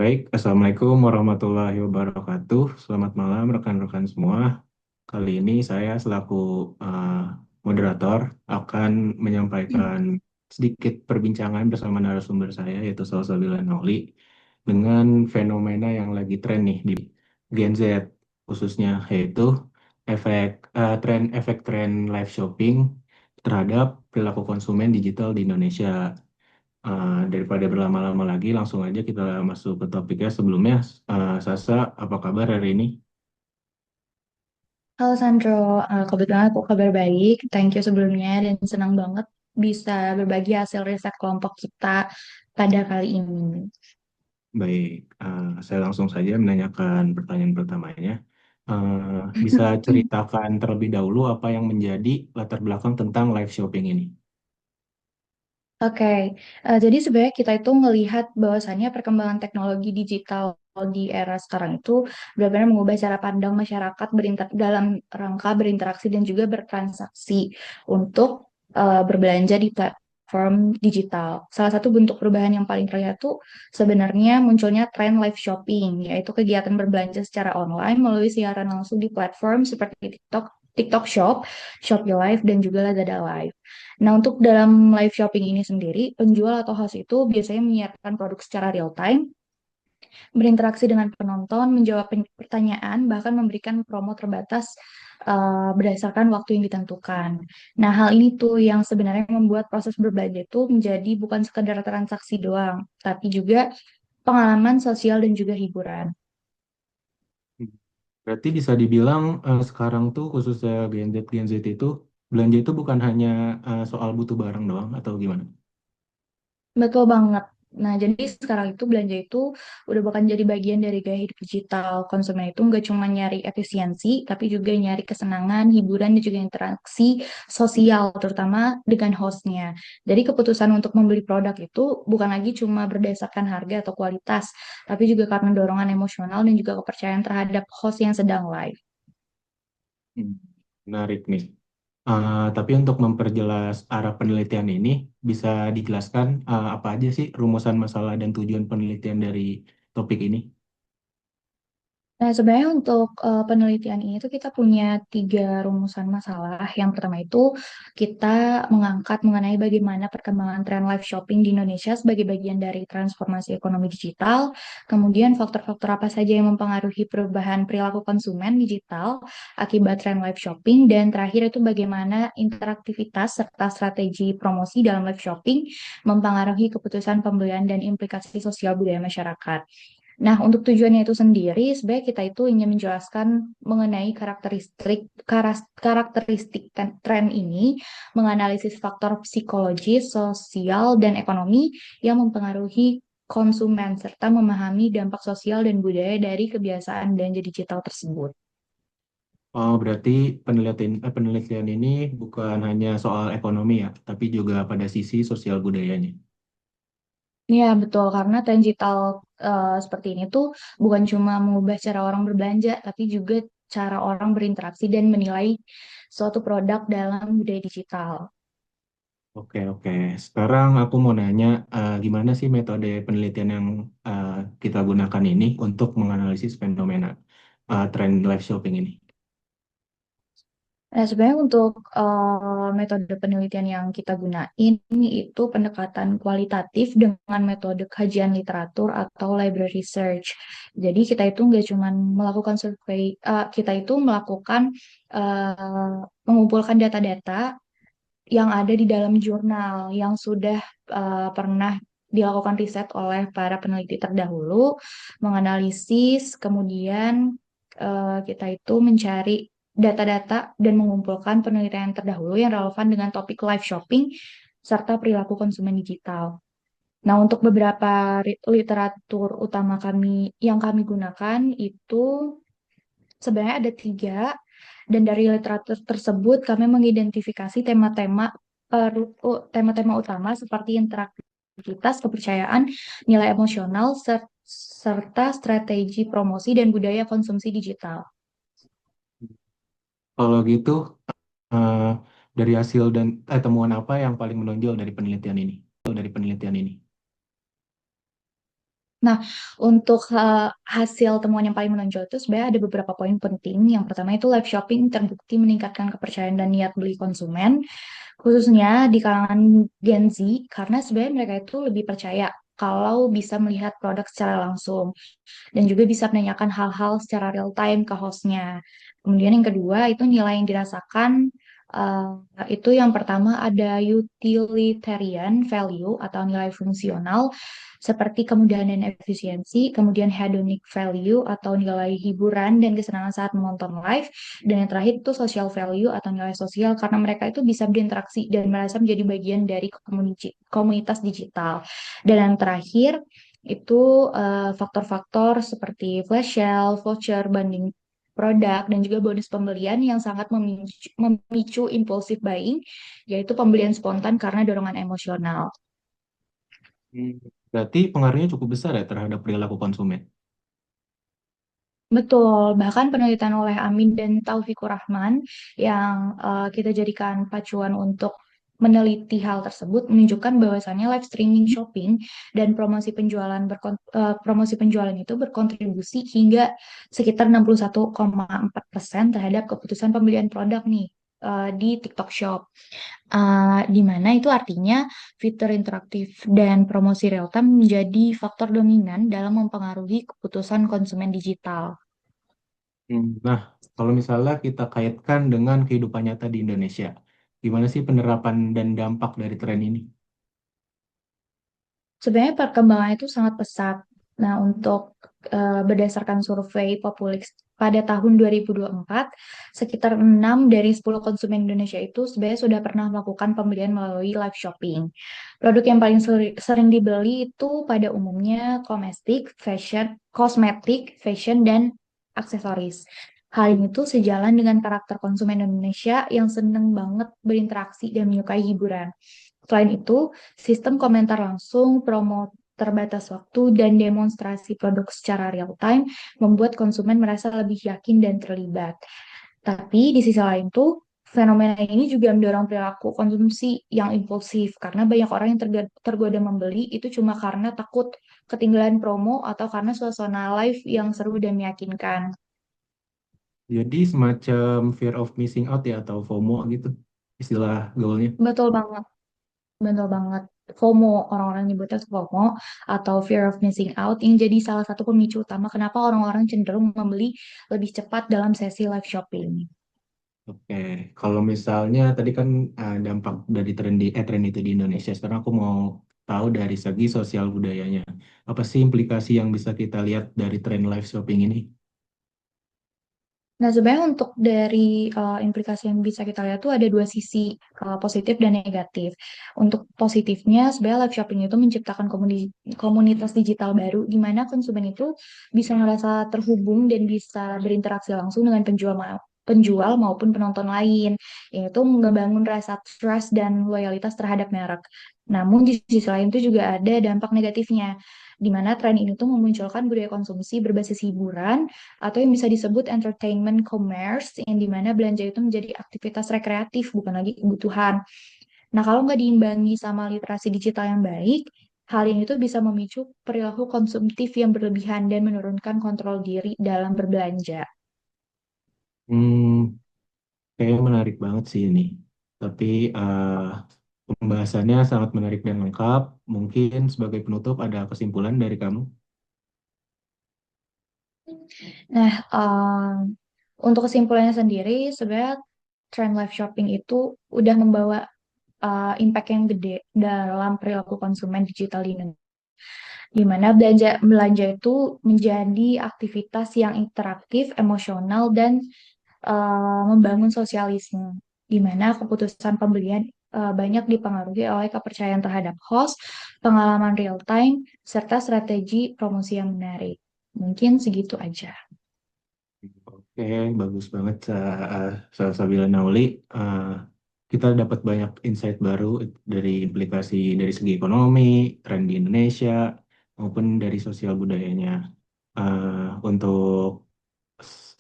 Baik, Assalamualaikum warahmatullahi wabarakatuh. Selamat malam rekan-rekan semua. Kali ini saya selaku eh, moderator akan menyampaikan sedikit perbincangan bersama narasumber saya yaitu Salsabila Nauli dengan fenomena yang lagi tren nih di Gen Z khususnya yaitu efek tren live shopping terhadap perilaku konsumen digital di Indonesia. Daripada berlama-lama lagi, langsung aja kita masuk ke topiknya. Sebelumnya, Sasa, apa kabar hari ini? Halo Sandro, kebetulan aku kabar baik. Thank you sebelumnya dan senang banget bisa berbagi hasil riset kelompok kita pada kali ini. Baik, saya langsung saja menanyakan pertanyaan pertamanya. Bisa ceritakan terlebih dahulu apa yang menjadi latar belakang tentang live shopping ini? Oke, jadi sebenarnya kita itu melihat bahwasannya perkembangan teknologi digital di era sekarang itu benar-benar mengubah cara pandang masyarakat dalam rangka berinteraksi dan juga bertransaksi untuk berbelanja di platform digital. Salah satu bentuk perubahan yang paling terlihat tuh sebenarnya munculnya tren live shopping, yaitu kegiatan berbelanja secara online melalui siaran langsung di platform seperti TikTok, TikTok Shop, Shopee Live, dan juga Lazada Live. Nah, untuk dalam live shopping ini sendiri, penjual atau host itu biasanya menyiapkan produk secara real time, berinteraksi dengan penonton, menjawab pertanyaan, bahkan memberikan promo terbatas berdasarkan waktu yang ditentukan. Nah, hal ini tuh yang sebenarnya membuat proses berbelanja itu menjadi bukan sekedar transaksi doang, tapi juga pengalaman sosial dan juga hiburan. Berarti bisa dibilang sekarang tuh khususnya Gen Z itu belanja itu bukan hanya soal butuh barang doang atau gimana? Betul banget. Nah, jadi sekarang itu belanja itu udah bukan jadi bagian dari gaya hidup digital. Konsumen itu nggak cuma nyari efisiensi, tapi juga nyari kesenangan, hiburan, dan juga interaksi sosial, terutama dengan hostnya. Jadi keputusan untuk membeli produk itu bukan lagi cuma berdasarkan harga atau kualitas, tapi juga karena dorongan emosional dan juga kepercayaan terhadap host yang sedang live. Hmm, Menarik nih. Tapi untuk memperjelas arah penelitian ini, bisa dijelaskan apa aja sih rumusan masalah dan tujuan penelitian dari topik ini? Nah, sebenarnya untuk penelitian ini tuh kita punya tiga rumusan masalah. Yang pertama itu kita mengangkat mengenai bagaimana perkembangan tren live shopping di Indonesia sebagai bagian dari transformasi ekonomi digital. Kemudian faktor-faktor apa saja yang mempengaruhi perubahan perilaku konsumen digital akibat tren live shopping. Dan terakhir itu bagaimana interaktivitas serta strategi promosi dalam live shopping mempengaruhi keputusan pembelian dan implikasi sosial budaya masyarakat. Nah, untuk tujuannya itu sendiri, sebenarnya kita itu ingin menjelaskan mengenai karakteristik tren ini, menganalisis faktor psikologi, sosial, dan ekonomi yang mempengaruhi konsumen, serta memahami dampak sosial dan budaya dari kebiasaan belanja digital tersebut. Oh, berarti penelitian ini bukan hanya soal ekonomi ya, tapi juga pada sisi sosial budayanya. Iya, betul. Karena tren digital seperti ini tuh bukan cuma mengubah cara orang berbelanja, tapi juga cara orang berinteraksi dan menilai suatu produk dalam budaya digital. Oke, oke. Sekarang aku mau nanya, gimana sih metode penelitian yang eh, kita gunakan ini untuk menganalisis fenomena tren live shopping ini? Nah, sebenarnya untuk metode penelitian yang kita gunain itu pendekatan kualitatif dengan metode kajian literatur atau library research. Jadi kita itu nggak cuma melakukan survei, kita itu melakukan mengumpulkan data-data yang ada di dalam jurnal yang sudah pernah dilakukan riset oleh para peneliti terdahulu, menganalisis, kemudian kita itu mencari data-data dan mengumpulkan penelitian terdahulu yang relevan dengan topik live shopping serta perilaku konsumen digital. Nah, untuk beberapa literatur utama yang kami gunakan itu sebenarnya ada tiga, dan dari literatur tersebut kami mengidentifikasi tema-tema utama seperti interaktivitas, kepercayaan, nilai emosional, serta strategi promosi dan budaya konsumsi digital. Kalau gitu, eh, dari hasil dan temuan apa yang paling menonjol dari penelitian ini? Dari penelitian ini. Nah, untuk hasil temuan yang paling menonjol itu sebenarnya ada beberapa poin penting. Yang pertama itu live shopping terbukti meningkatkan kepercayaan dan niat beli konsumen, khususnya di kalangan Gen Z, karena sebenarnya mereka itu lebih percaya kalau bisa melihat produk secara langsung dan juga bisa menanyakan hal-hal secara real time ke hostnya. Kemudian yang kedua itu nilai yang dirasakan, itu yang pertama ada utilitarian value atau nilai fungsional seperti kemudahan dan efisiensi, kemudian hedonic value atau nilai hiburan dan kesenangan saat menonton live, dan yang terakhir itu social value atau nilai sosial karena mereka itu bisa berinteraksi dan merasa menjadi bagian dari komunitas digital. Dan yang terakhir itu faktor-faktor seperti flash sale, voucher, banding produk, dan juga bonus pembelian yang sangat memicu impulsive buying, yaitu pembelian spontan karena dorongan emosional. Hmm, Berarti pengaruhnya cukup besar ya terhadap perilaku konsumen. Betul, bahkan penelitian oleh Amin dan Taufikur Rahman yang kita jadikan pacuan untuk meneliti hal tersebut menunjukkan bahwasannya live streaming shopping dan promosi penjualan itu berkontribusi hingga sekitar 61,4% terhadap keputusan pembelian produk nih di TikTok Shop. Di mana itu artinya fitur interaktif dan promosi real time menjadi faktor dominan dalam mempengaruhi keputusan konsumen digital. Nah, kalau misalnya kita kaitkan dengan kehidupan nyata di Indonesia, gimana sih penerapan dan dampak dari tren ini? Sebenarnya perkembangan itu sangat pesat. Nah, untuk berdasarkan survei Populix pada tahun 2024, sekitar 6 dari 10 konsumen Indonesia itu sebenarnya sudah pernah melakukan pembelian melalui live shopping. Produk yang paling sering dibeli itu pada umumnya kosmetik, fashion, dan aksesoris. Hal ini tuh sejalan dengan karakter konsumen Indonesia yang seneng banget berinteraksi dan menyukai hiburan. Selain itu, sistem komentar langsung, promo terbatas waktu, dan demonstrasi produk secara real time membuat konsumen merasa lebih yakin dan terlibat. Tapi di sisi lain tuh, fenomena ini juga mendorong perilaku konsumsi yang impulsif karena banyak orang yang tergoda membeli itu cuma karena takut ketinggalan promo atau karena suasana live yang seru dan meyakinkan. Jadi semacam fear of missing out ya atau FOMO gitu istilah gaulnya. Betul banget. Betul banget. FOMO, orang-orang nyebutnya FOMO atau fear of missing out yang jadi salah satu pemicu utama kenapa orang-orang cenderung membeli lebih cepat dalam sesi live shopping. Oke, kalau misalnya tadi kan dampak dari tren itu di Indonesia. Sekarang aku mau tahu dari segi sosial budayanya. Apa sih implikasi yang bisa kita lihat dari tren live shopping ini? Nah, sebenarnya untuk dari implikasi yang bisa kita lihat tuh ada dua sisi, positif dan negatif. Untuk positifnya, sebenarnya live shopping itu menciptakan komunitas digital baru di mana konsumen itu bisa merasa terhubung dan bisa berinteraksi langsung dengan penjual maupun penonton lain, yaitu ngebangun rasa trust dan loyalitas terhadap merek. Namun di sisi lain itu juga ada dampak negatifnya, di mana tren ini tuh memunculkan budaya konsumsi berbasis hiburan atau yang bisa disebut entertainment commerce, yang dimana belanja itu menjadi aktivitas rekreatif, bukan lagi kebutuhan. Nah, kalau nggak diimbangi sama literasi digital yang baik, hal ini tuh bisa memicu perilaku konsumtif yang berlebihan dan menurunkan kontrol diri dalam berbelanja. Hmm, Kayaknya menarik banget sih ini. Tapi pembahasannya sangat menarik dan lengkap. Mungkin sebagai penutup ada kesimpulan dari kamu? Nah, untuk kesimpulannya sendiri, sebenarnya trend live shopping itu udah membawa impact yang gede dalam perilaku konsumen digital di Indonesia, di mana belanja belanja itu menjadi aktivitas yang interaktif, emosional, dan membangun sosialisme, di mana keputusan pembelian banyak dipengaruhi oleh kepercayaan terhadap host, pengalaman real time, serta strategi promosi yang menarik. Mungkin segitu aja. Oke, bagus banget, Sabila Nauli. Eh, kita dapat banyak insight baru dari implikasi dari segi ekonomi, tren di Indonesia, maupun dari sosial budayanya. Untuk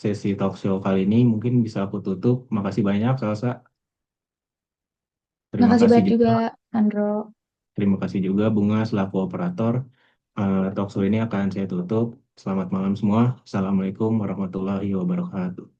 sesi talk show kali ini mungkin bisa aku tutup. Makasih banyak, Salsa. Terima Makasih kasih banget juga, juga, Andro. terima kasih juga Bunga selaku operator. talkshow ini akan saya tutup. Selamat malam semua. Assalamualaikum warahmatullahi wabarakatuh.